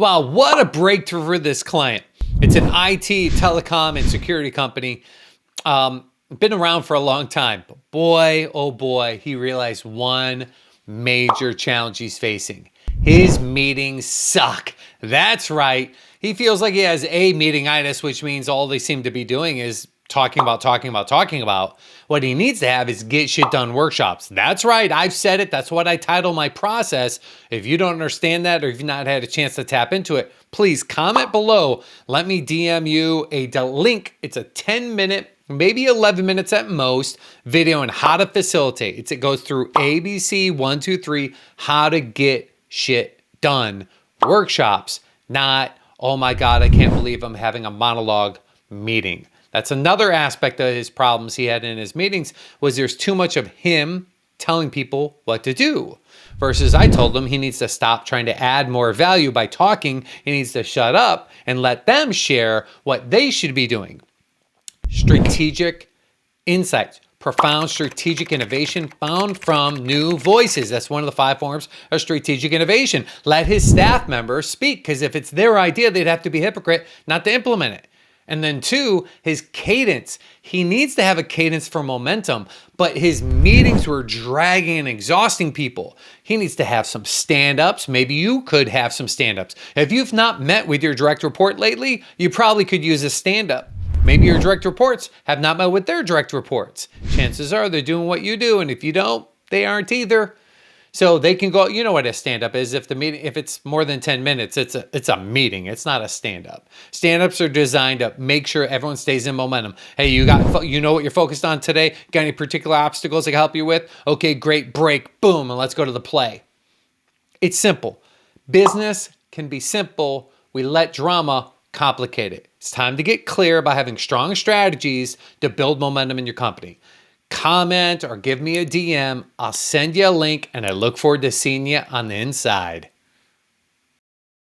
Wow, what a breakthrough for this client. It's an IT, telecom, and security company. Been around for a long time. But boy, oh boy, he realized one major challenge he's facing. His meetings suck. That's right. He feels like he has a meningitis, which means all they seem to be doing is talking about. What he needs to have is get shit done workshops. That's right. I've said it. That's what I title my process. If you don't understand that, or if you've not had a chance to tap into it, please comment below. Let me DM you a link. It's a 10-minute, maybe 11 minutes at most, video on how to facilitate. It goes through ABC 1, 2, 3, how to get shit done workshops, not, oh my God, I can't believe I'm having a monologue meeting. That's another aspect of his problems he had in his meetings, was there's too much of him telling people what to do. Versus I told him he needs to stop trying to add more value by talking. He needs to shut up and let them share what they should be doing. Strategic insights, profound strategic innovation found from new voices. That's one of the 5 forms of strategic innovation. Let his staff members speak, because if it's their idea, they'd have to be a hypocrite not to implement it. And then 2, his cadence. He needs to have a cadence for momentum, but his meetings were dragging and exhausting people. He needs to have some stand-ups. Maybe you could have some stand-ups. If you've not met with your direct report lately, you probably could use a stand-up. Maybe your direct reports have not met with their direct reports. Chances are they're doing what you do, and if you don't, they aren't either. So they can go, you know what a stand-up is. If it's more than 10 minutes, it's a meeting. It's not a stand-up. Stand-ups are designed to make sure everyone stays in momentum. Hey, you know what you're focused on today? Got any particular obstacles I can help you with? Okay, great, break, boom, and let's go to the play. It's simple. Business can be simple. We let drama complicate it. It's time to get clear by having strong strategies to build momentum in your company. Comment or give me a DM. I'll send you a link, and I look forward to seeing you on the inside.